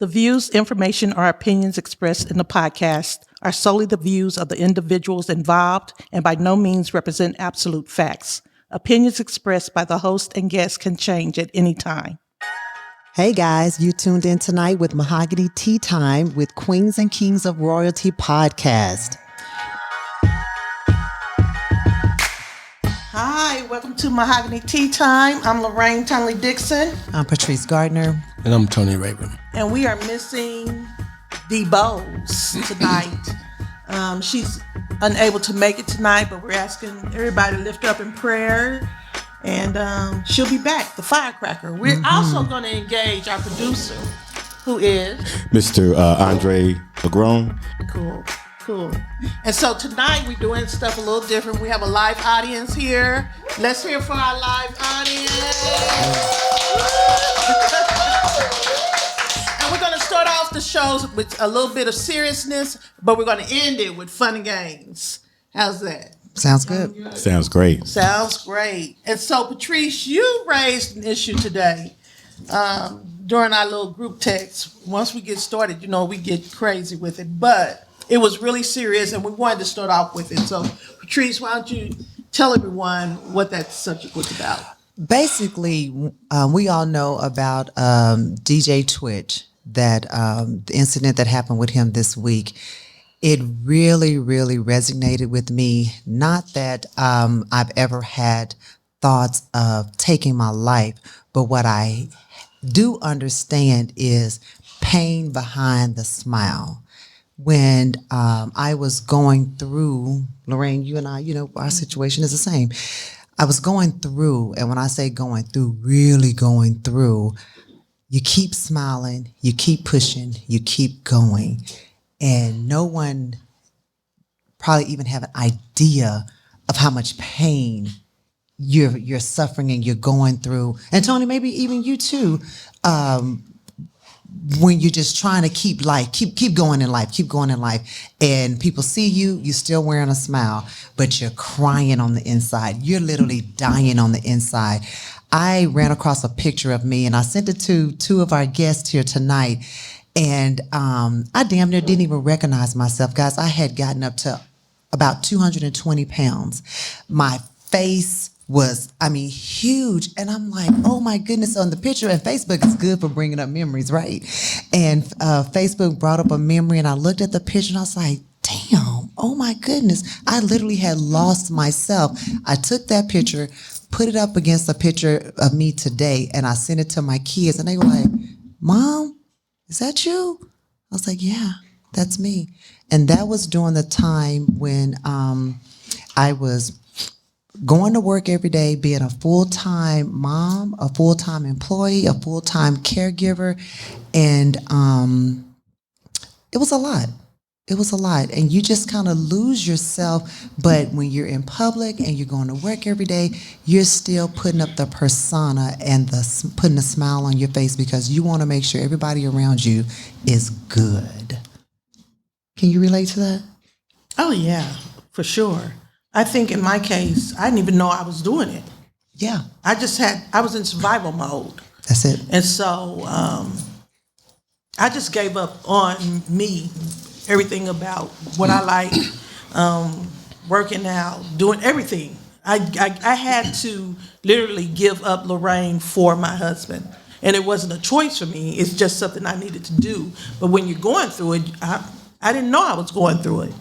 The views, information, or opinions expressed in the podcast are solely the views of the individuals involved and by no means represent absolute facts. Opinions expressed by the host and guests can change at any time. Hey guys, you tuned in tonight with Mahogany Tea Time with Queens and Kings of Royalty podcast. Hi, welcome to Mahogany Tea Time. I'm Lorraine Dixon. I'm Patrice Gardner. And I'm Tony Rayburn. And we are missing Dee Bowles tonight. She's unable to make it tonight, but we're asking everybody to lift her up in prayer. And she'll be back, the firecracker. We're also going to engage our producer, who is Mr. Andre Agrone. Cool. And so tonight we're doing stuff a little different. We have a live audience here. Let's hear for our live audience. And we're going to start off the shows with a little bit of seriousness, but we're going to end it with fun and games. How's that? Sounds good. Sounds great. Sounds great. And so, Patrice, you raised an issue today during our little group text. Once we get started, we get crazy with it. But it was really serious, and we wanted to start off with it. So, Patrice, why don't you tell everyone what that subject was about? Basically, we all know about DJ Twitch, that the incident that happened with him this week. It really, really resonated with me. Not that I've ever had thoughts of taking my life, but what I do understand is pain behind the smile. When I was going through, Lorraine, you and I, our situation is the same. I was going through, and when I say going through, really going through, you keep smiling, you keep pushing, you keep going. And no one probably even have an idea of how much pain you're suffering and you're going through. And Tony, maybe even you too, when you're just trying to keep going in life, and people see you're still wearing a smile, but you're crying on the inside. You're literally dying on the inside. I ran across a picture of me, and I sent it to two of our guests here tonight. And I damn near didn't even recognize myself. Guys, I had gotten up to about 220 pounds. My face was, huge. And I'm like, oh my goodness, on the picture. And Facebook is good for bringing up memories, right? And Facebook brought up a memory, and I looked at the picture, and I was like, damn, oh my goodness. I literally had lost myself. I took that picture, put it up against a picture of me today, and I sent it to my kids. And they were like, Mom, is that you? I was like, yeah, that's me. And that was during the time when I was going to work every day, being a full-time mom, a full-time employee, a full-time caregiver. And it was a lot. It was a lot. And you just kind of lose yourself. But when you're in public and you're going to work every day, you're still putting up the persona and putting a smile on your face because you want to make sure everybody around you is good. Can you relate to that? Oh, yeah, for sure. I think in my case, I didn't even know I was doing it. Yeah. I was in survival mode. That's it. And so I just gave up on me. Everything about what I like, working out, doing everything. I had to literally give up Lorraine for my husband. And it wasn't a choice for me. It's just something I needed to do. But when you're going through it, I didn't know I was going through it.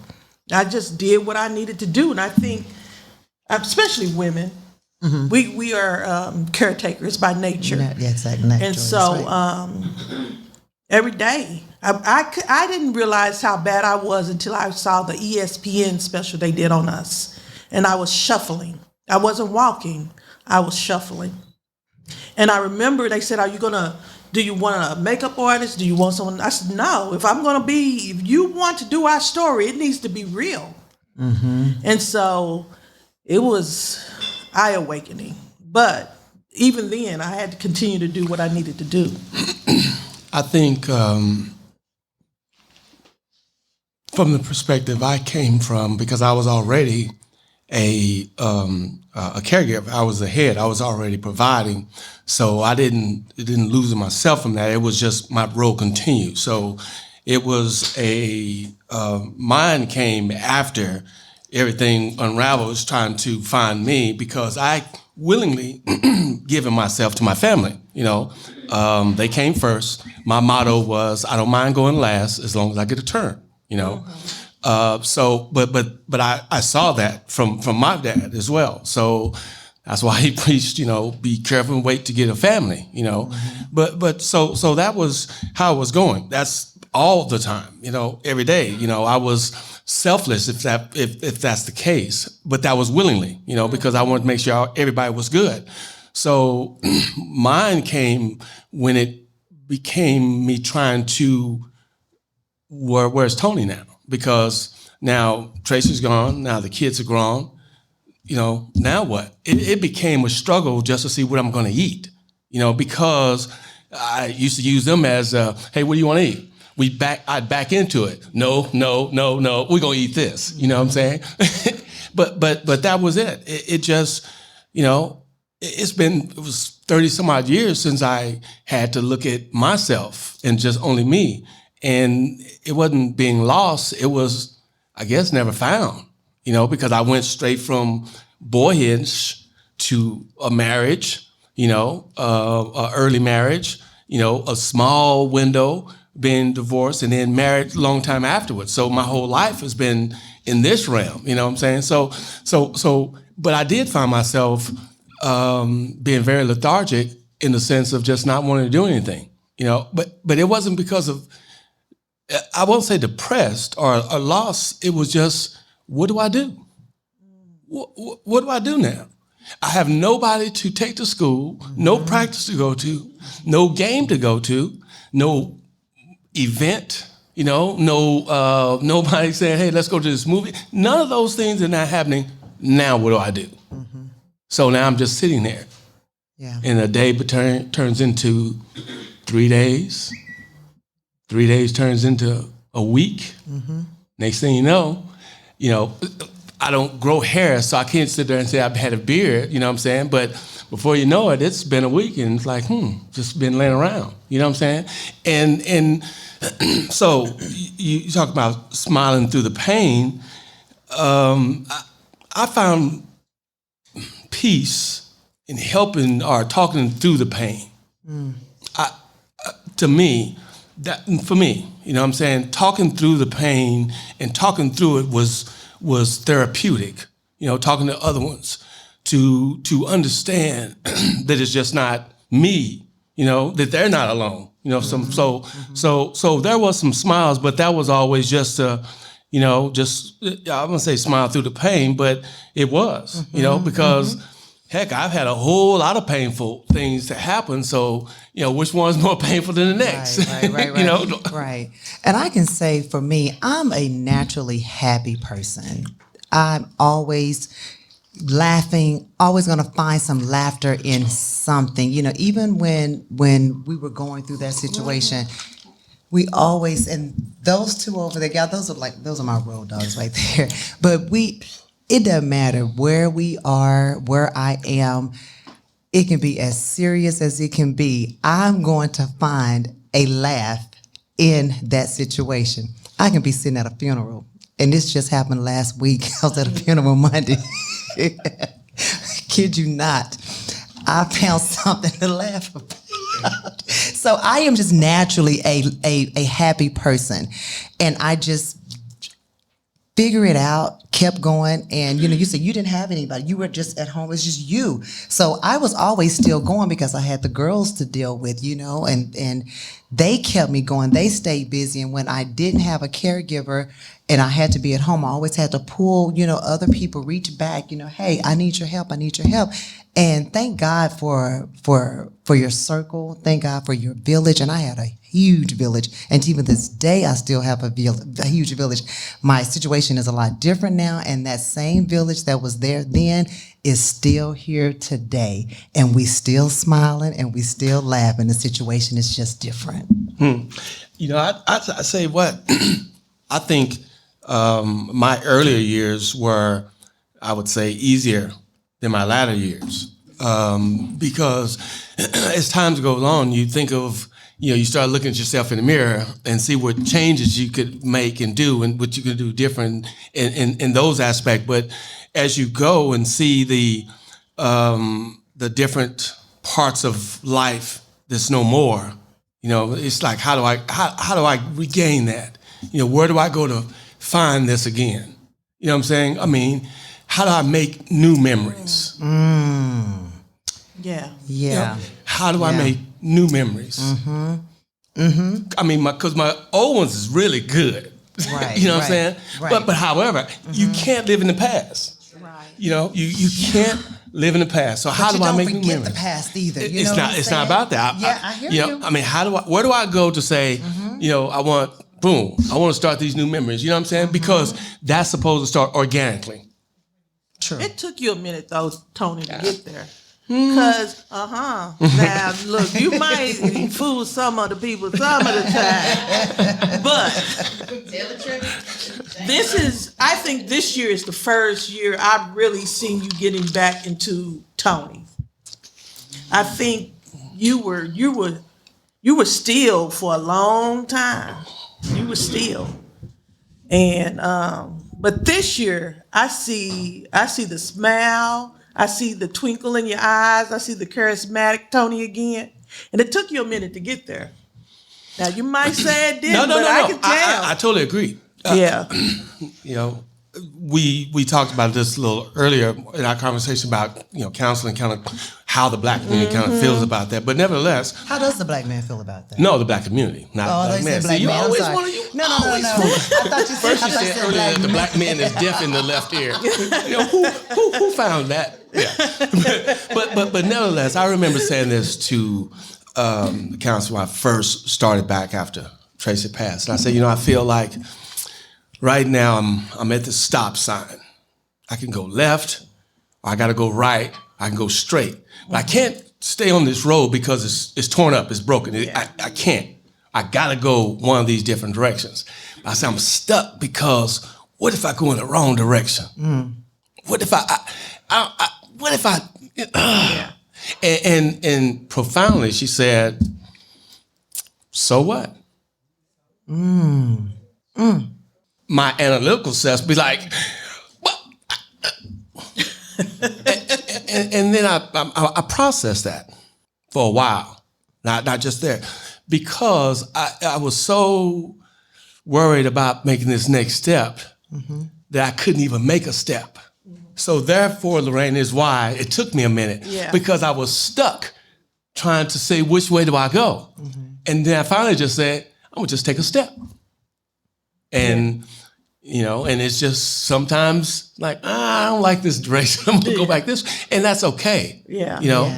I just did what I needed to do. And I think, especially women, we are caretakers by nature. Yeah, exactly. And so every day, I didn't realize how bad I was until I saw the ESPN special they did on us. And I was shuffling. I wasn't walking. I was shuffling. And I remember they said, do you want a makeup artist? Do you want someone? I said, no, if you want to do our story, it needs to be real. And so it was eye-awakening. But even then, I had to continue to do what I needed to do. I think from the perspective I came from, because I was already a caregiver. I was the head. I was already providing, so it didn't lose myself from that. It was just my role continued. So it was mine came after everything unraveled, was trying to find me, because I willingly given myself to my family. They came first. My motto was, I don't mind going last as long as I get a turn. But I saw that from my dad as well. So that's why he preached, be careful and wait to get a family. So that was how it was going. That's all the time, every day. I was selfless if that's the case, but that was willingly, because I wanted to make sure everybody was good. So mine came when it became me trying to, where's Tony now? Because now Tracy's gone, now the kids are grown, now what? It became a struggle just to see what I'm gonna eat, because I used to use them as, hey, what do you wanna eat? I'd back into it. No, we're gonna eat this, you know what I'm saying? but that was it. It just, it was 30 some odd years since I had to look at myself and just only me. And it wasn't being lost. It was, I guess, never found, because I went straight from boyhood to a marriage, a early marriage, a small window, being divorced, and then married a long time afterwards. So my whole life has been in this realm, you know what I'm saying? So, but I did find myself being very lethargic in the sense of just not wanting to do anything, but it wasn't because of, I won't say depressed or lost. It was just, what do I do? What do I do now? I have nobody to take to school, no practice to go to, no game to go to, no event, nobody saying, hey, let's go to this movie. None of those things are not happening. Now what do I do? So now I'm just sitting there. Yeah. And a day turns into 3 days. 3 days turns into a week. Next thing you know, I don't grow hair, so I can't sit there and say I've had a beard, you know what I'm saying? But before you know it, it's been a week and it's like, just been laying around, you know what I'm saying? And so you talk about smiling through the pain. I found peace in helping or talking through the pain. To me, for me, you know what I'm saying? Talking through the pain and talking through it was therapeutic, talking to other ones to understand that it's just not me, that they're not alone, so there was some smiles, but that was always just I'm gonna say smile through the pain, but it was, because heck, I've had a whole lot of painful things to happen. So, which one's more painful than the next? Right. Right. And I can say for me, I'm a naturally happy person. I'm always laughing, always going to find some laughter in something. Even when we were going through that situation, we always, and those two over there, y'all, those are my road dogs right there. But it doesn't matter where we are, where I am. It can be as serious as it can be. I'm going to find a laugh in that situation. I can be sitting at a funeral, and this just happened last week. I was at a funeral Monday. Kid you not. I found something to laugh about. So I am just naturally a happy person, and I just figure it out, kept going. And, you said you didn't have anybody. You were just at home. It was just you. So I was always still going because I had the girls to deal with, and they kept me going. They stayed busy. And when I didn't have a caregiver and I had to be at home, I always had to pull, other people, reach back, hey, I need your help. I need your help. And thank God for your circle. Thank God for your village. And I had a huge village. And even this day, I still have a huge village. My situation is a lot different now. And that same village that was there then is still here today. And we still smiling and we still laughing. The situation is just different. I say what? I think my earlier years were I would say, easier than my latter years. Because as times goes on, you think of, you start looking at yourself in the mirror and see what changes you could make and do and what you could do different in those aspects. But as you go and see the different parts of life that's no more, it's like, how do I regain that? Where do I go to find this again? You know what I'm saying? I mean, how do I make new memories? Yeah. Yeah. How do I make new memories? I mean, because my old ones is really good. Right. You know what I'm saying? Right. But however, you can't live in the past. Right. You can't live in the past. So how do I make new memories? Don't forget the past either. It's not about that. I hear you. I mean, where do I go to say, I want to start these new memories. You know what I'm saying? Because that's supposed to start organically. True. It took you a minute though, Tony, to get there. Because, now, look, you might fool some of the people some of the time. But I think this year is the first year I've really seen you getting back into Tony. I think you were still for a long time. You were still. And but this year I see the smile, I see the twinkle in your eyes, I see the charismatic Tony again. And it took you a minute to get there. Now you might say it didn't, but I can tell. I totally agree. Yeah. We talked about this a little earlier in our conversation about counseling, kind of how the black community kind of feels about that. But nevertheless, how does the black man feel about that? No, the black community, not the black man. See, you always want to. No. I thought you said, first you said earlier that the black man is deaf in the left ear. Who found that? Yeah. But nevertheless, I remember saying this to the counselor when I first started back after Tracy passed, and I said, I feel like right now I'm at the stop sign. I can go left, or I got to go right. I can go straight, but I can't stay on this road because it's torn up, it's broken. I can't. I got to go one of these different directions. But I said I'm stuck because what if I go in the wrong direction? What if And profoundly she said, so what? My analytical self be like, what? and then I processed that for a while, not just there, because I was so worried about making this next step that I couldn't even make a step. So therefore, Lorraine, is why it took me a minute, because I was stuck trying to say, which way do I go? And then I finally just said, I'm gonna just take a step. And and it's just sometimes like, I don't like this direction. I'm gonna go back this way. And that's okay.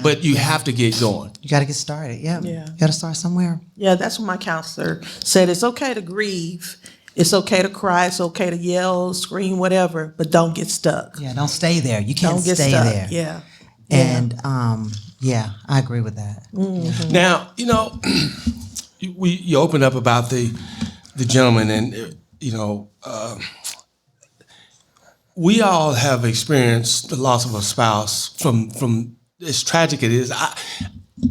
But you have to get going. You got to get started. Yeah. You got to start somewhere. Yeah, that's what my counselor said. It's okay to grieve. It's okay to cry. It's okay to yell, scream, whatever, but don't get stuck. Yeah, don't stay there. You can't Don't get stay stuck. there. Yeah. And I agree with that. Now, you opened up about the gentleman, and we all have experienced the loss of a spouse from as tragic it is.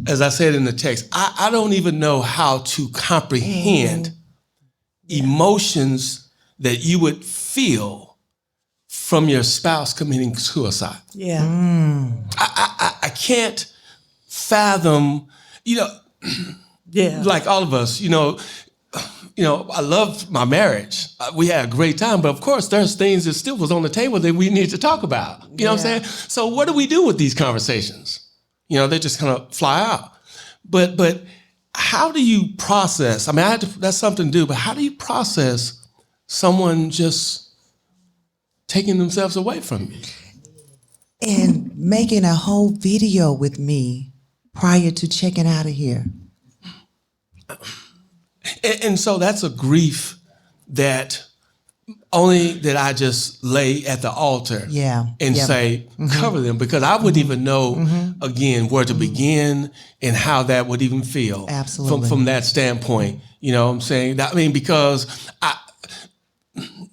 As I said in the text, I don't even know how to comprehend emotions that you would feel from your spouse committing suicide. Yeah. I can't fathom, like all of us, I loved my marriage. We had a great time, but of course there's things that still was on the table that we need to talk about. You know what I'm saying? So what do we do with these conversations? They just kind of fly out. But how do you process? I mean, that's something to do, but how do you process someone just taking themselves away from you? And making a whole video with me prior to checking out of here. And so that's a grief that only that I just lay at the altar and say, cover them, because I wouldn't even know, again, where to begin and how that would even feel. Absolutely. From that standpoint, you know what I'm saying? Because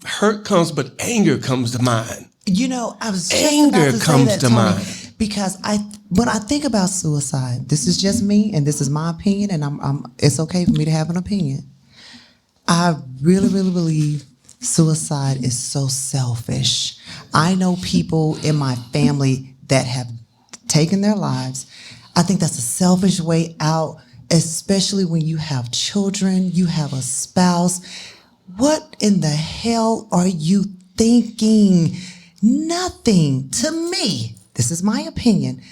hurt comes, but anger comes to mind. You know, I was just Anger about to say comes that, to Tony, mind. because when I think about suicide, this is just me, and this is my opinion, and it's okay for me to have an opinion. I really, really believe suicide is so selfish. I know people in my family that have taken their lives. I think that's a selfish way out, especially when you have children, you have a spouse. What in the hell are you thinking? Nothing, to me, this is my opinion,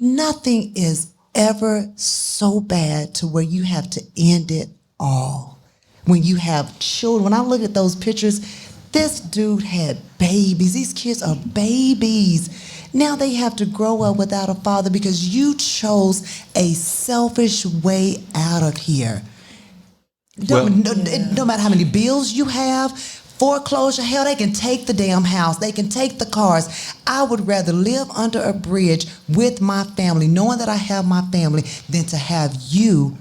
nothing is ever so bad to where you have to end it all. When you have children, when I look at those pictures, this dude had babies. These kids are babies. Now they have to grow up without a father because you chose a selfish way out of here. No matter how many bills you have, foreclosure, hell, they can take the damn house. They can take the cars. I would rather live under a bridge with my family, knowing that I have my family, than to have you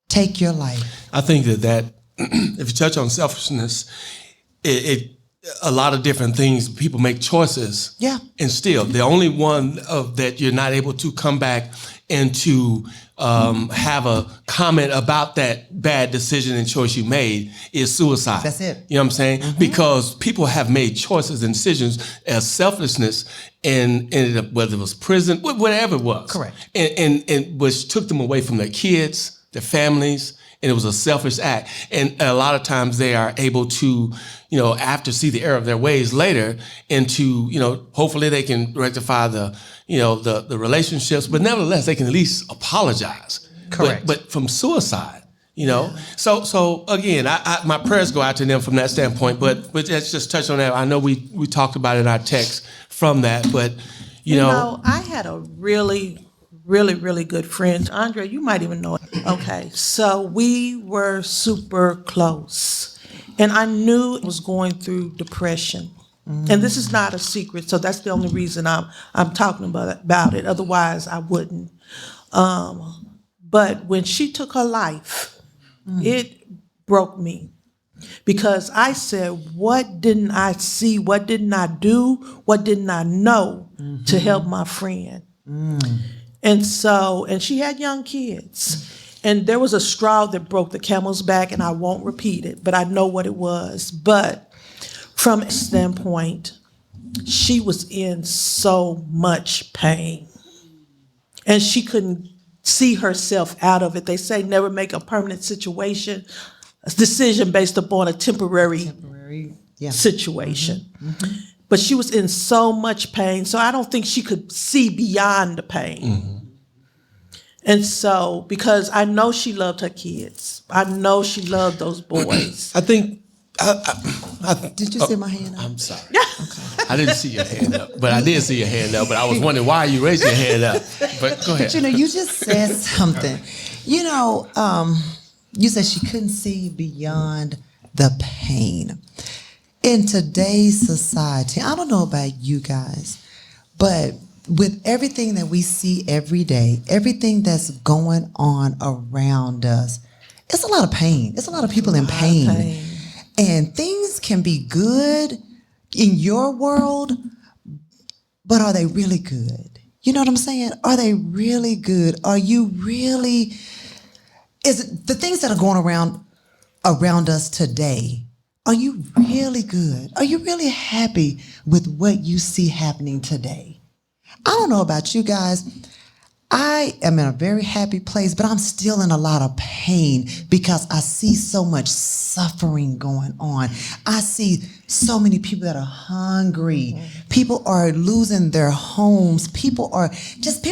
take your life. I think that if you touch on selfishness, it a lot of different things. People make choices. Yeah. And still, the only one that you're not able to come back and to have a comment about that bad decision and choice you made is suicide. That's it. You know what I'm saying? Mm-hmm. Because people have made choices and decisions as selflessness and ended up, whether it was prison, whatever it was. Correct. And which took them away from their kids, their families, and it was a selfish act. And a lot of times they are able to, after see the error of their ways later, and to, hopefully they can rectify the relationships, but nevertheless they can at least apologize. Correct. But from suicide, So again, my prayers go out to them from that standpoint. But let's just touch on that. I know we talked about it in our text from that, but I had a really, really, really good friend. Andre, you might even know it. Okay, so we were super close. And I knew it was going through depression. And this is not a secret, so that's the only reason I'm talking about it. Otherwise, I wouldn't. But when she took her life, it broke me. Because I said, what didn't I see? What didn't I do? What didn't I know to help my friend? And she had young kids. And there was a straw that broke the camel's back, and I won't repeat it, but I know what it was. But from a standpoint, she was in so much pain. And she couldn't see herself out of it. They say never make a permanent decision based upon a temporary situation. But she was in so much pain, so I don't think she could see beyond the pain. And so, because I know she loved her kids. I know she loved those boys. I think... Did you see my hand up? I'm sorry. Okay. I didn't see your hand up, but I did see your hand up. But I was wondering why you raised your hand up. But go ahead. But you just said something. You said she couldn't see beyond the pain. In today's society, I don't know about you guys, but with everything that we see every day, everything that's going on around us, it's a lot of pain. It's a lot of people in pain. And things can be good in your world, but are they really good? You know what I'm saying? Are they really good? Are you really... Is it the things that are going around us today, are you really good? Are you really happy with what you see happening today? I don't know about you guys. I am in a very happy place, but I'm still in a lot of pain because I see so much suffering going on. I see so many people that are hungry. People are losing their homes. People are just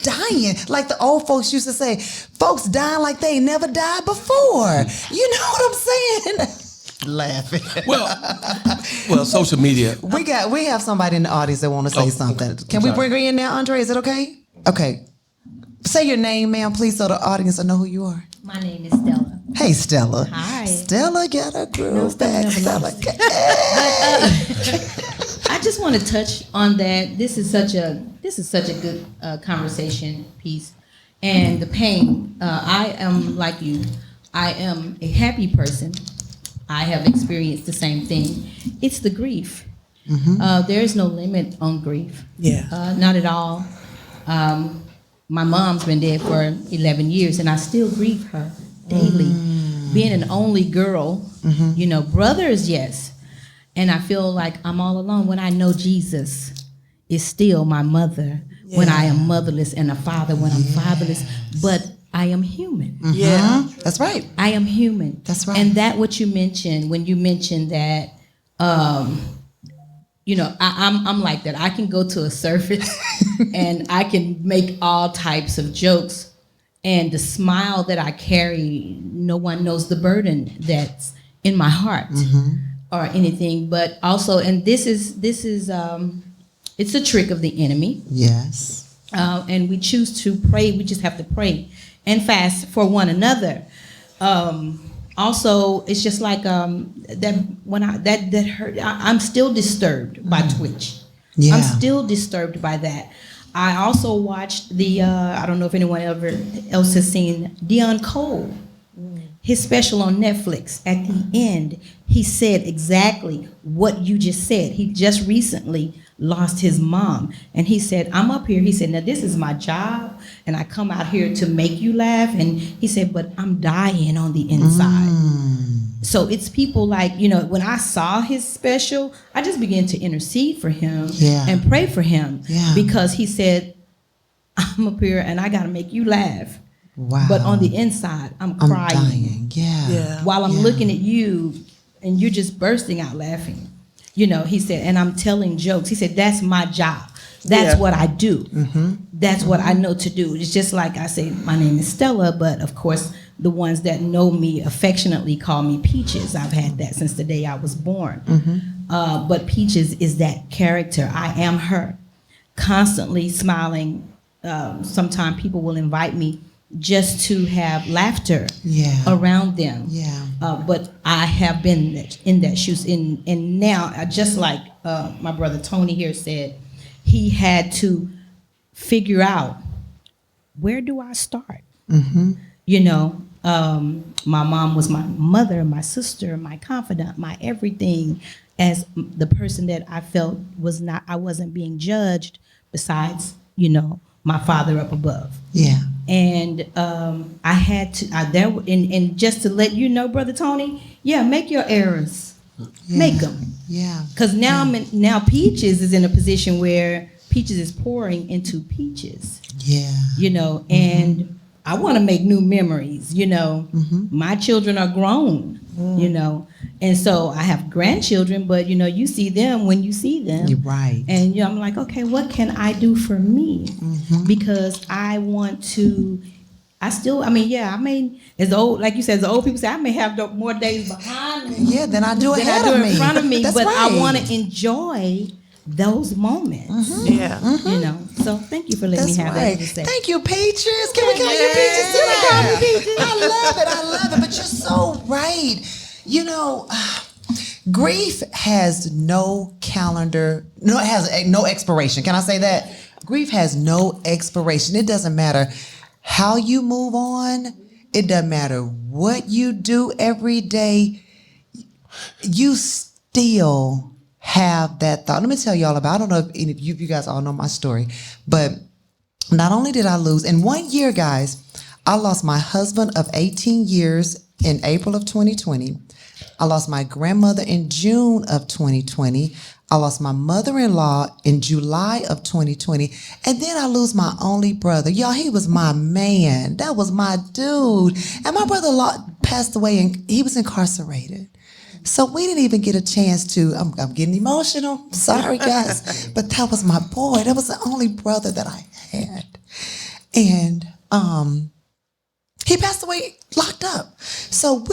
dying. Like the old folks used to say, folks dying like they never died before. You know what I'm saying? Laughing. Well, social media. We have somebody in the audience that want to say something. Okay. Can we bring her in now, Andre? Is it okay? Okay. Say your name, ma'am, please, so the audience will know who you are. My name is Stella. Hey, Stella. Hi. Stella, get her groove back. Stella. I just want to touch on that. This is such a good conversation piece, and the pain. I am like you. I am a happy person. I have experienced the same thing. It's the grief. There is no limit on grief. Yeah. Not at all. My mom's been dead for 11 years, and I still grieve her daily. Being an only girl, brothers, yes. And I feel like I'm all alone when I know Jesus is still my mother, when I am motherless, and a father when I'm fatherless. But I am human. Yeah. That's right. I am human. That's right. And that what you mentioned, when you mentioned that, I'm like that. I can go to a surface and I can make all types of jokes. And the smile that I carry, no one knows the burden that's in my heart or anything. But also, and this is it's a trick of the enemy. Yes. And we choose to pray. We just have to pray and fast for one another. Also, it's just like that when that hurt. I'm still disturbed by Twitch. Yeah. I'm still disturbed by that. I also watched the. I don't know if anyone else has seen Dion Cole, his special on Netflix. At the end, he said exactly what you just said. He just recently lost his mom, and he said, "I'm up here." He said, "Now this is my job, and I come out here to make you laugh." And he said, "But I'm dying on the inside." So it's people like, when I saw his special, I just began to intercede for him and pray for him because he said, "I'm up here and I got to make you laugh." Wow. But on the inside, I'm crying. Dying. Yeah. While I'm looking at you and you're just bursting out laughing. He said, and I'm telling jokes. He said, that's my job. That's what I do. That's what I know to do. It's just like I say, my name is Stella, but of course, the ones that know me affectionately call me Peaches. I've had that since the day I was born. But Peaches is that character. I am her. Constantly smiling. Sometimes people will invite me just to have laughter around them. But I have been in that shoes. And now, just like my brother Tony here said, he had to figure out, where do I start? My mom was my mother, my sister, my confidant, my everything, as the person that I felt I wasn't being judged besides, my father up above. And I had to, and just to let you know, Brother Tony, make your errors. Make them. Because now now Peaches is in a position where Peaches is pouring into Peaches. And I want to make new memories, My children are grown, And so I have grandchildren, but, you see them when you see them. You're right. And I'm like, okay, what can I do for me? Because I want to, as the old, like you said, the old people say, I may have more days behind me. Than I do ahead than I do of me. in front of me. That's but right. I want to enjoy those moments. So thank you for letting me have that to say. Thank you, Patrice. Can we call you Patrice? Can we call you Patrice? I love it. But you're so right. Grief has no calendar. No, it has no expiration. Can I say that? Grief has no expiration. It doesn't matter how you move on. It doesn't matter what you do every day. You still have that thought. Let me tell y'all about, I don't know if any of you guys all know my story, but not only did I lose, in 1 year, guys, I lost my husband of 18 years in April of 2020. I lost my grandmother in June of 2020. I lost my mother-in-law in July of 2020. And then I lose my only brother. Y'all, he was my man. That was my dude. And my brother passed away and he was incarcerated. So we didn't even get a chance to, I'm getting emotional. Sorry, guys. But that was my boy. That was the only brother that I had. And he passed away locked up. So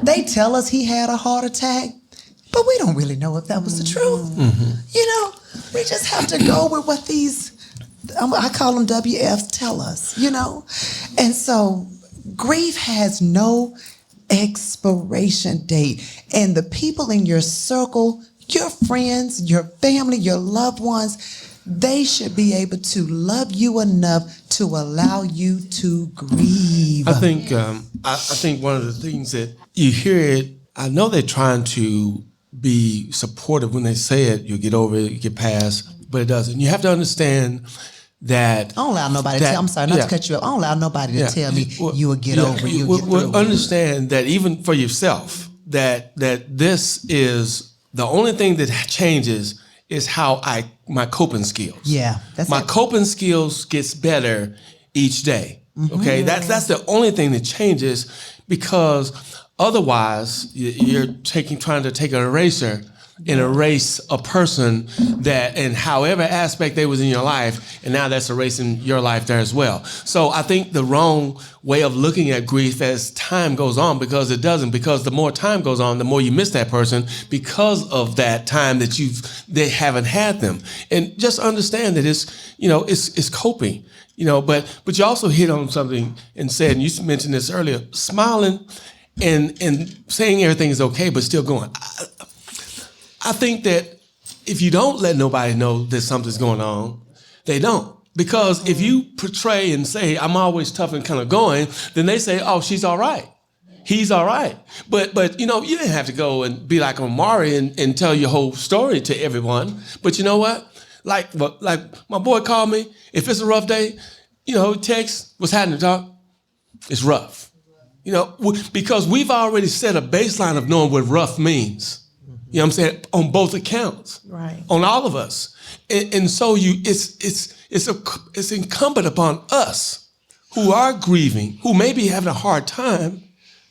they tell us he had a heart attack, but we don't really know if that was the truth. We just have to go with what these, I call them WFs, tell us, And so grief has no expiration date. And the people in your circle, your friends, your family, your loved ones, they should be able to love you enough to allow you to grieve. I think one of the things that you hear it, I know they're trying to be supportive when they say it. You get over it, you get past, but it doesn't. You have to understand that. I don't allow nobody to tell. I'm sorry, not to cut you up. I don't allow nobody to tell me you will get over it. You'll get through it. Understand that even for yourself, that this is the only thing that changes is how my coping skills. Yeah, that's my it. coping skills gets better each day. Okay, that's the only thing that changes, because otherwise you're trying to take an eraser and erase a person that in however aspect they was in your life, and now that's erasing your life there as well. So I think the wrong way of looking at grief as time goes on, because it doesn't, because the more time goes on, the more you miss that person because of that time that they haven't had them. And just understand that it's coping, but you also hit on something and said, and you mentioned this earlier, smiling and saying everything is okay, but still going. I think that if you don't let nobody know that something's going on, they don't. Because if you portray and say, I'm always tough and kind of going, then they say, oh, she's all right. He's all right. But you didn't have to go and be like Omari and tell your whole story to everyone. But you know what? Like my boy called me. If it's a rough day, text, what's happening, dog? It's rough. Because we've already set a baseline of knowing what rough means. You know what I'm saying? On both accounts. Right. On all of us. And so it's incumbent upon us who are grieving, who may be having a hard time,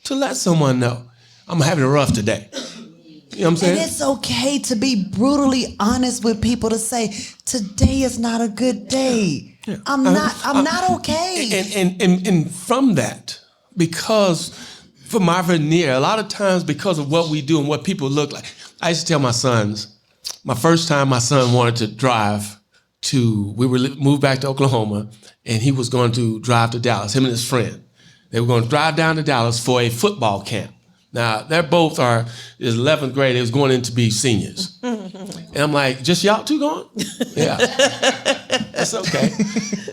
to let someone know, I'm having a rough today. You know what I'm saying? And it's okay to be brutally honest with people, to say, today is not a good day. Yeah. I'm not okay. And from that, because for my veneer, a lot of times because of what we do and what people look like, I used to tell my sons, my first time my son wanted to drive we moved back to Oklahoma, and he was going to drive to Dallas, him and his friend. They were going to drive down to Dallas for a football camp. Now, they're both is 11th grade. They was going in to be seniors. And I'm like, just y'all two going? Yeah. That's okay.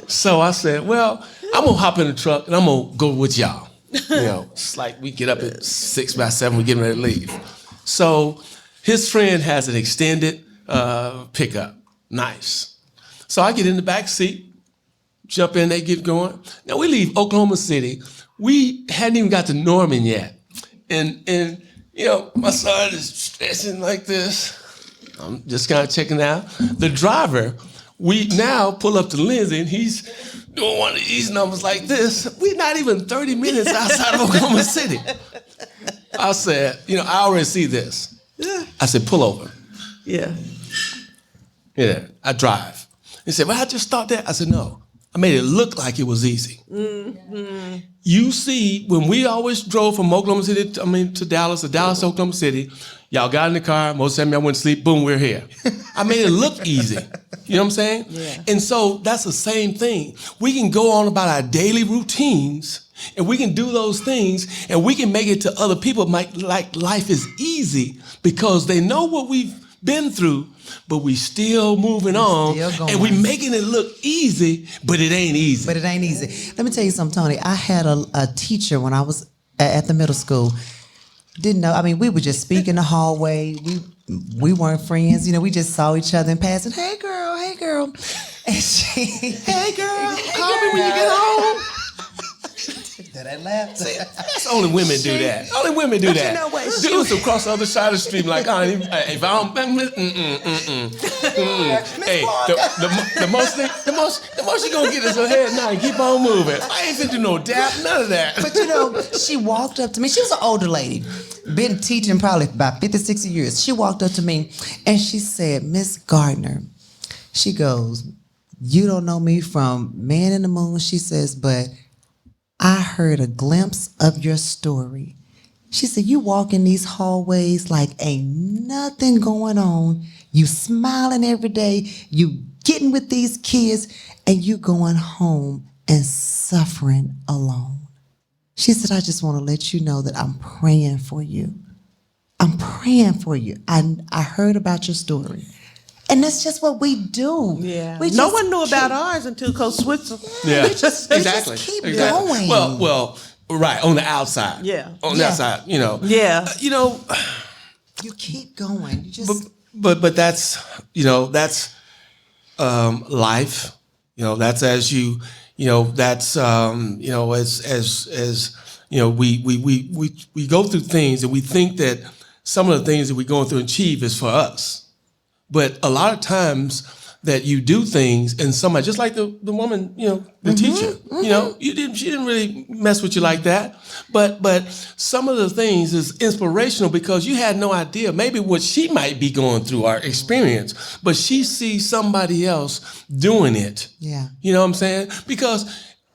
So I said, well, I'm going to hop in the truck, and I'm going to go with y'all. It's like we get up at 6 by 7, we're getting ready to leave. So his friend has an extended pickup. Nice. So I get in the back seat, jump in, they get going. Now we leave Oklahoma City. We hadn't even got to Norman yet. And my son is stretching like this. I'm just kind of checking out. The driver, we now pull up to Lindsay, and he's doing one of these numbers like this. We're not even 30 minutes outside of Oklahoma City. I said, I already see this. I said, pull over. Yeah. Yeah, I drive. He said, well, I just thought that. I said, no, I made it look like it was easy. Mm-hmm. You see, when we always drove from Oklahoma City to Dallas, or Dallas to Oklahoma City, y'all got in the car, most of the time y'all went to sleep, boom, we're here. I made it look easy. You know what I'm saying? Yeah. And so that's the same thing. We can go on about our daily routines, and we can do those things, and we can make it to other people like life is easy, because they know what we've been through, but we still moving on, and we making it look easy, but it ain't easy. Let me tell you something, Tony. I had a teacher when I was at the middle school. Didn't know. I mean, we would just speak in the hallway. We weren't friends. We just saw each other in passing. Hey, girl. And she, hey, girl. Call me when you get home. That laugh. That's only women do that. Only women do that. You know what? Dudes across the other side of the street like, if I don't, hey, the most you gonna get is her head now and keep on moving. I ain't finna do no dap, none of that. But she walked up to me. She was an older lady, been teaching probably about 50, 60 years. She walked up to me and she said, Miss Gardner, she goes, you don't know me from Man in the Moon, she says, but I heard a glimpse of your story. She said, you walk in these hallways like ain't nothing going on. You smiling every day. You getting with these kids, and you going home and suffering alone. She said, I just want to let you know that I'm praying for you. I'm praying for you. I heard about your story. And that's just what we do. Yeah. No one knew about ours until Coach Switzer. Yeah, we just keep going. Well, right, on the outside. Yeah. On the outside, Yeah. You keep going. You just But that's, that's life. That's as you, that's as we go through things and we think that some of the things that we're going through and achieve is for us. But a lot of times that you do things and somebody, just like the woman, the teacher, she didn't really mess with you like that. But some of the things is inspirational because you had no idea maybe what she might be going through or experience, but she sees somebody else doing it. Yeah. You know what I'm saying? Because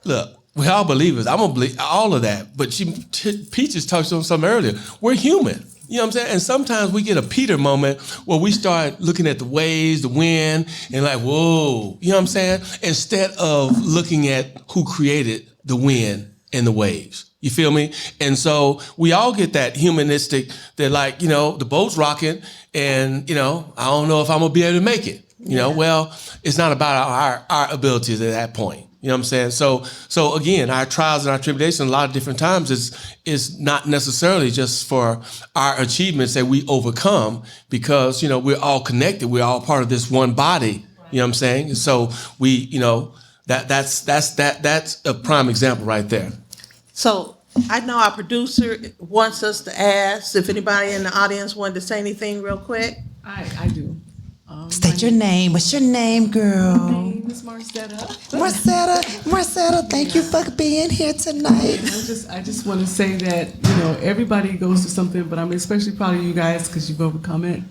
look, we're all believers. I'm gonna believe all of that. But Peaches touched on something earlier. We're human. You know what I'm saying? And sometimes we get a Peter moment where we start looking at the waves, the wind, and like, whoa, you know what I'm saying? Instead of looking at who created the wind and the waves. You feel me? And so we all get that humanistic, that like, the boat's rocking and, I don't know if I'm going to be able to make it. Well, it's not about our abilities at that point. You know what I'm saying? So again, our trials and our tribulations a lot of different times is not necessarily just for our achievements that we overcome because, we're all connected. We're all part of this one body. You know what I'm saying? And so we, that's a prime example right there. So I know our producer wants us to ask if anybody in the audience wanted to say anything real quick. I do. state your name. What's your name, girl? My name is Marcetta. Marcetta, thank you for being here tonight. I just want to say that, everybody goes through something, but I'm especially proud of you guys because you've overcome it.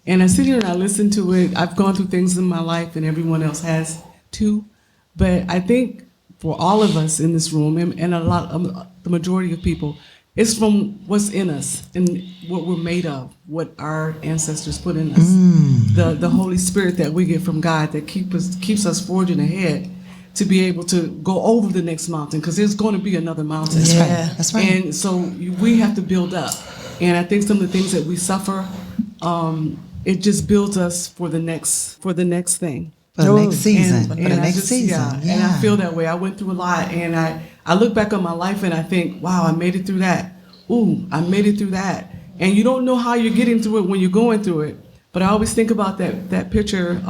And I sit here and I listen to it. I've gone through things in my life and everyone else has too. But I think for all of us in this room and the majority of people, it's from what's in us and what we're made of, what our ancestors put in us. The Holy Spirit that we get from God that keeps us forging ahead to be able to go over the next mountain, because there's going to be another mountain. That's right. That's right. And so we have to build up. And I think some of the things that we suffer, it just builds us for the next thing. For the next season. For the I next just- season. Yeah. And I feel that way. I went through a lot, and I look back on my life and I think, wow, I made it through that. Ooh, I made it through that. And you don't know how you're getting through it when you're going through it. But I always think about that picture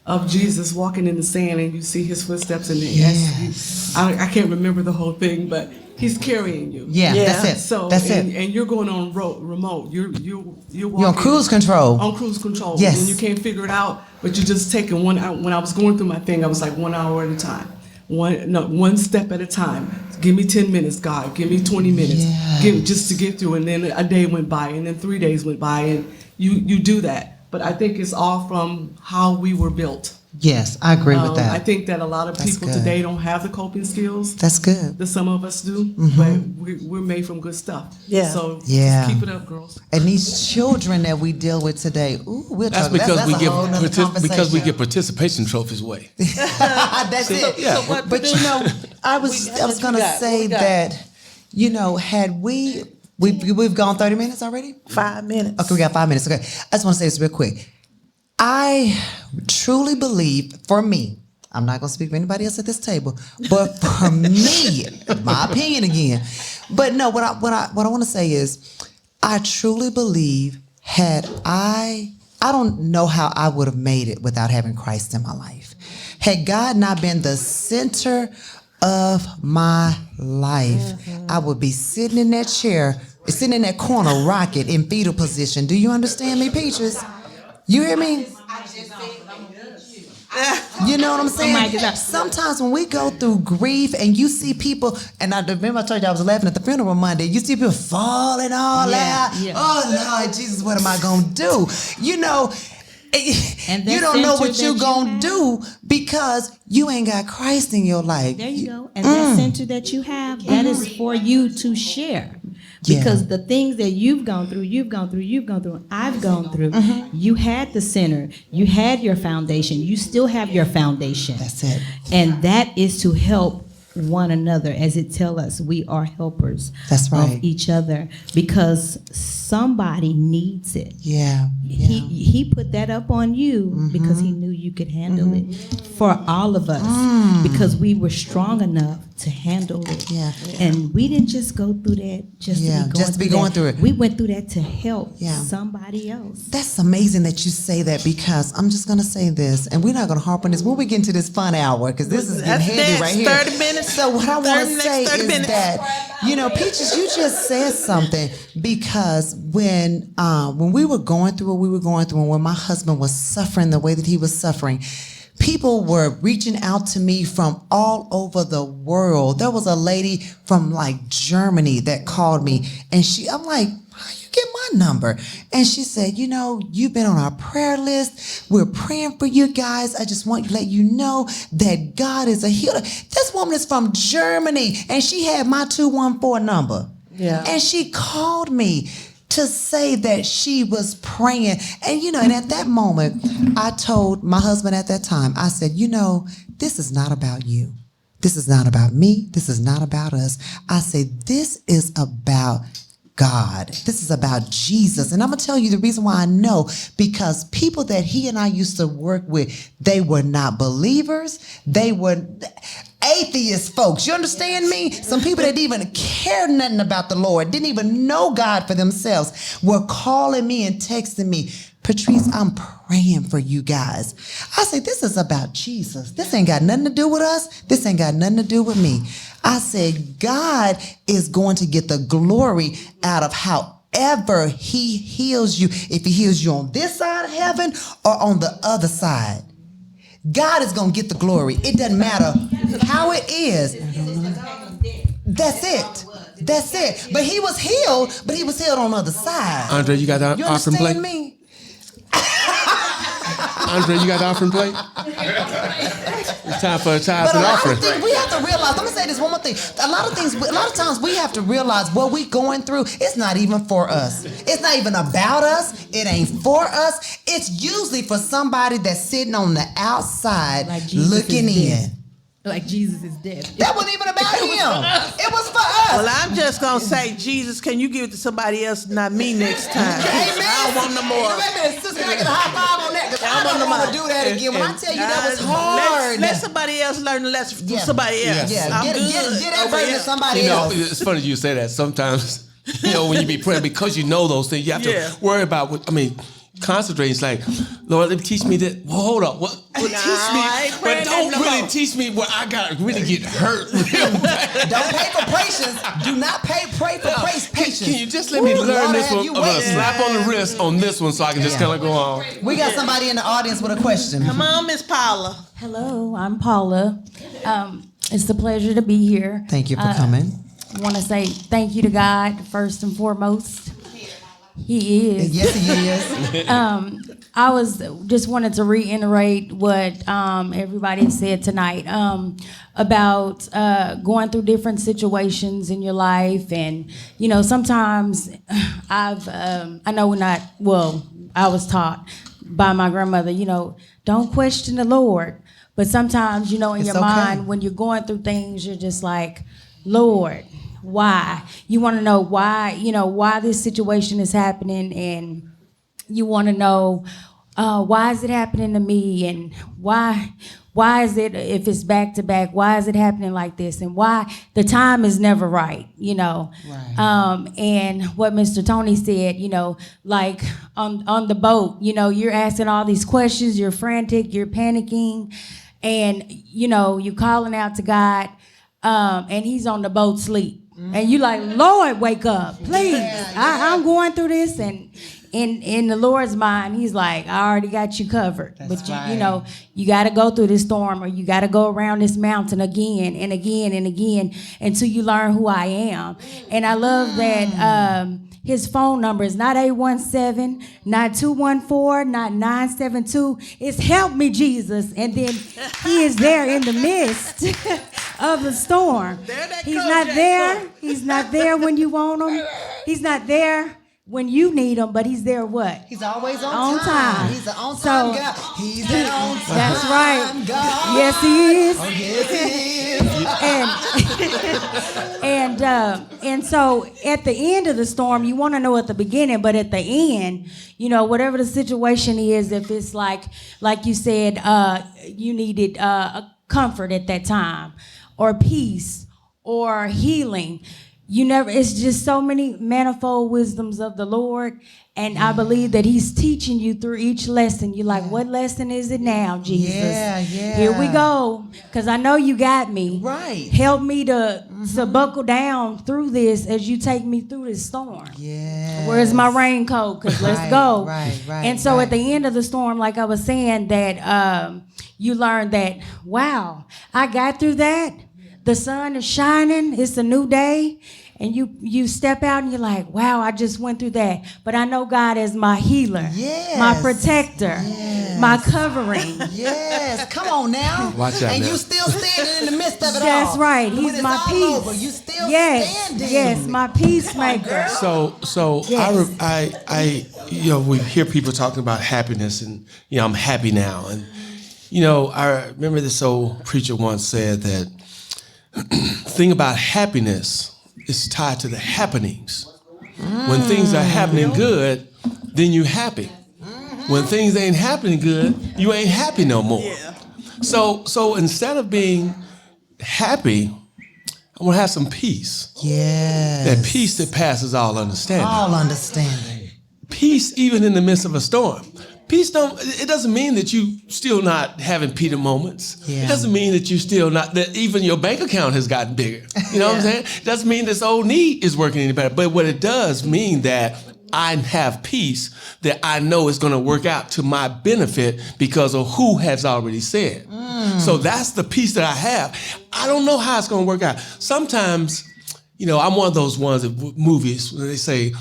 of Jesus walking in the sand, and you see his footsteps in the Yes. I can't remember the whole thing, but he's carrying you. Yeah, that's it. So that's it. And you're going on remote. You're walking You're on cruise control. on cruise control. Yes. And you can't figure it out, but you're just taking one hour. When I was going through my thing, I was like 1 hour at a time. One step at a time. Give me 10 minutes, God. Give me 20 minutes. Yeah. Just to get through. And then a day went by, and then 3 days went by, and you do that. But I think it's all from how we were built. Yes, I agree with that. I think that a lot of That's people good. today don't have the coping skills That's good. that some of us do, but we're made from good stuff. Yeah. So Yeah. just keep it up, girls. And these children that we deal with today, ooh, we'll That's talk. because that's a whole nother because we conversation. get participation trophies away. That's it. Yeah. But I was gonna say that, had we've gone 30 minutes already? 5 minutes. Okay, we got 5 minutes. Okay. I just want to say this real quick. I truly believe, for me, I'm not going to speak for anybody else at this table, but for me, my opinion again. But no, what I want to say is, I truly believe I don't know how I would have made it without having Christ in my life. Had God not been the center of my life, I would be sitting in that chair, sitting in that corner, rocking in fetal position. Do you understand me, Peaches? You hear me? You know what I'm saying? Sometimes when we go through grief and you see people, and I remember I told you I was laughing at the funeral Monday, you see people falling all out. Yeah. Oh, Lord Jesus, what am I going to do? And that you don't know center what you're that going you to do because you ain't got Christ in your life. There you go. And that center that you have, that is for you to share. Yeah. Because the things that you've gone through, I've gone through. You had the center. You had your foundation. You still have your foundation. That's it. And that is to help one another, as it tells us we are helpers That's right. of each other, because somebody needs it. Yeah. He put that up on you because he knew you could handle it for all of us, because we were strong enough to handle it. Yeah. And we didn't just go through that just to be going through it. We went through that to help Yeah. somebody else. That's amazing that you say that, because I'm just going to say this, and we're not going to harp on this when we get into this fun hour, because this is getting That's heavy next, right here. 30 minutes. So what I want to say is minutes. that, you know, Peaches, you just said something, because when we were going through what we were going through, and when my husband was suffering the way that he was suffering, people were reaching out to me from all over the world. There was a lady from like Germany that called me, and I'm like, how you get my number? And she said, you know, you've been on our prayer list. We're praying for you guys. I just want to let you know that God is a healer. This woman is from Germany, and she had my 214 number. Yeah. And she called me to say that she was praying. And, you know, and at that moment, I told my husband at that time, I said, you know, this is not about you. This is not about me. This is not about us. I said, this is about God. This is about Jesus. And I'm going to tell you the reason why I know, because people that he and I used to work with, they were not believers. They were atheist folks. You understand me? Some people that didn't even care nothing about the Lord, didn't even know God for themselves, were calling me and texting me, Patrice, I'm praying for you guys. I say, this is about Jesus. This ain't got nothing to do with us. This ain't got nothing to do with me. I said, God is going to get the glory out of however he heals you. If he heals you on this side of heaven or on the other side, God is going to get the glory. It doesn't matter how it is. That's it. That's it. But he was healed, on the other side. Andre, you got the You offering plate? understand me? Andre, you got the offering plate? It's time for a tithe But a and lot offering. of things we have to realize. I'm gonna say this one more thing. A lot of times we have to realize what we're going through. It's not even for us. It's not even about us. It ain't for us. It's usually for somebody that's sitting on the outside Like Jesus looking is in. dead. Like Jesus is dead. That wasn't even about him. It was for us. Well, I'm just going to say, Jesus, can you give it to somebody else, not me next time? Amen. I don't want no more. Wait a minute, sister, can I get a high five on that? Because I don't want to do that again. When I tell you that was hard. Let somebody else learn the lesson from Yeah. somebody else. Yeah, I'm get good. that Over version here. to somebody You know, else. it's funny you say that. Sometimes, you know, when you be praying, because you know those things, you have to worry about what, concentrate. It's like, Lord, let me teach me that. Well, hold up. What teach me? I ain't But praying don't that no really more. teach me where I got to really get hurt. real bad. Don't pay for patience. Do not pray for patience. Can you just let me learn Lord, this have one? you I'm going to waiting? slap on the wrist on this one so I can just kind of go on. We got somebody in the audience with a question. Come on, Miss Paula. Hello, I'm Paula. It's a pleasure to be here. Thank you for coming. I want to say thank you to God first and foremost. He is. Yes, he is. I just wanted to reiterate what everybody said tonight about going through different situations in your life, and you know sometimes I was taught by my grandmother, you know, don't question the Lord, but sometimes in It's your okay. mind when you're going through things, you're just like, Lord, why? You want to know why, why this situation is happening, and you want to know why is it happening to me, and why is it, if it's back to back, why is it happening like this, and why the time is never right, Right. and what Mr. Tony said, like on the boat, you're asking all these questions, you're frantic, you're panicking, and you're calling out to God, and he's on the boat sleep. And you like, Lord, wake up, please. I'm going through this, and in the Lord's mind, he's like, I already got you covered. That's but right. you got to go through this storm, or you got to go around this mountain again and again and again until you learn who I am. And I love that his phone number is not 817, not 214, not 972. It's help me, Jesus. And then he is there in the midst of the storm. He's not there. He's not there when you want him. He's not there when you need him, but he's there what? He's always on On time. time. He's an on-time So- God. He's an on-time That's right. God. Yes, he is. Oh, yes, he is. And so at the end of the storm, you want to know at the beginning, but at the end, whatever the situation is, if it's like you said, you needed a comfort at that time, or peace or healing. You never, it's just so many manifold wisdoms of the Lord. And I believe that he's teaching you through each lesson. You're like, what lesson is it now, Jesus? Yeah. Here we go. Because I know you got me. Right. Help me to buckle down through this as you take me through this storm. Yeah. Where's my raincoat? Because let's go. Right. And so at the end of the storm, like I was saying, that you learn that, wow, I got through that. The sun is shining. It's a new day. And you step out and you're like, wow, I just went through that. But I know God as my healer, my protector, my covering. Yes, come on now. Watch out and now. you still standing in the midst of it all. That's right. When He's it's my all peace. over, you still standing. Yes, my peacemaker. So Yes. I we hear people talking about happiness, and I'm happy now, and I remember this old preacher once said that thing about happiness is tied to the happenings. When things are happening good, then you happy. When things ain't happening good, you ain't happy no more. Yeah. So instead of being happy, I want to have some peace. Yes. That peace that passes all understanding. All understanding. Peace even in the midst of a storm. Peace it doesn't mean that you still not having Peter moments. Yeah. It doesn't mean that you still not, that even your bank account has gotten bigger. You know what I'm saying? It doesn't mean this old knee is working any better. But what it does mean that I have peace that I know is going to work out to my benefit because of who has already said. So that's the peace that I have. I don't know how it's going to work out. Sometimes, I'm one of those ones that movies where they say,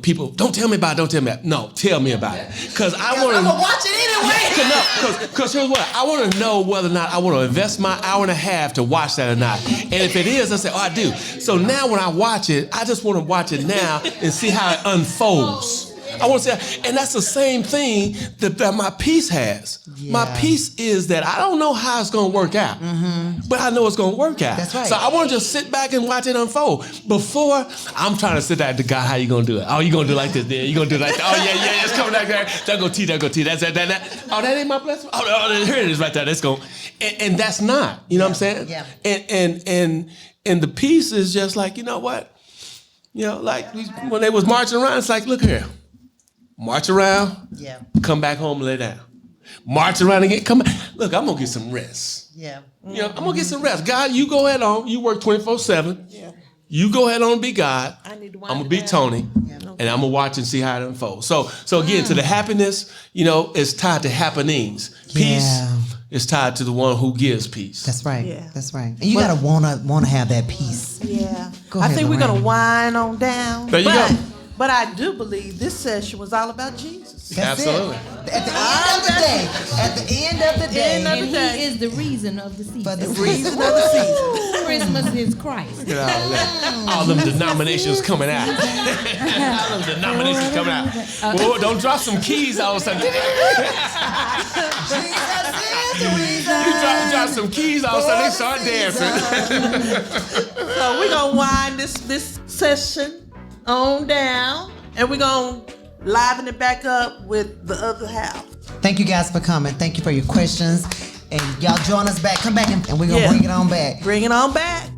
people, don't tell me about it, don't tell me about it. No, tell me about it. Because I want to. I'm going to watch it anyway. Because here's what. I want to know whether or not I want to invest my hour and a half to watch that or not. And if it is, I say, I do. So now when I watch it, I just want to watch it now and see how it unfolds. I want to say, and that's the same thing that my peace has. Yeah. My peace is that I don't know how it's going to work out, but I know it's going to work out. That's right. So I want to just sit back and watch it unfold. Before, I'm trying to sit there to God, how you going to do it? Oh, you going to do it like this, then. You going to do it like that. Oh, yeah, it's coming back there. That go T, that go T. That's that. Oh, that ain't my blessing. Oh, here it is right there. Let's go. And that's not, you know what I'm saying? Yeah. And the peace is just like, you know what? Like when they was marching around, it's like, look here. March around, come back home and lay down. March around again, come back. Look, I'm going to get some rest. Yeah. I'm going to get some rest. God, you go ahead on. You work 24/7. Yeah. You go ahead on and be God. I need to I'm going to wind be it down. Tony. And I'm going to watch and see how it unfolds. So again, to the happiness, it's tied to happenings. Peace is tied to the one who gives peace. That's right. Yeah. That's right. And you got to wanna have that peace. Yeah. Go I ahead, think we're going Lorraine. to wind on down. There you go. But I do believe this session was all about Jesus. That's Absolutely. it. At the end of the day. And he is the reason of the season. For the Reason of the season. Christmas is Christ. Look at all that. All them denominations coming out. All them denominations coming out. Whoa, don't drop some keys all of a sudden. You drop some keys all of a sudden, they start dancing. So we're going to wind this session on down, and we're going to liven it back up with the other half. Thank you guys for coming. Thank you for your questions. And y'all join us back. Come back and we're going to bring it on back. Bring it on back.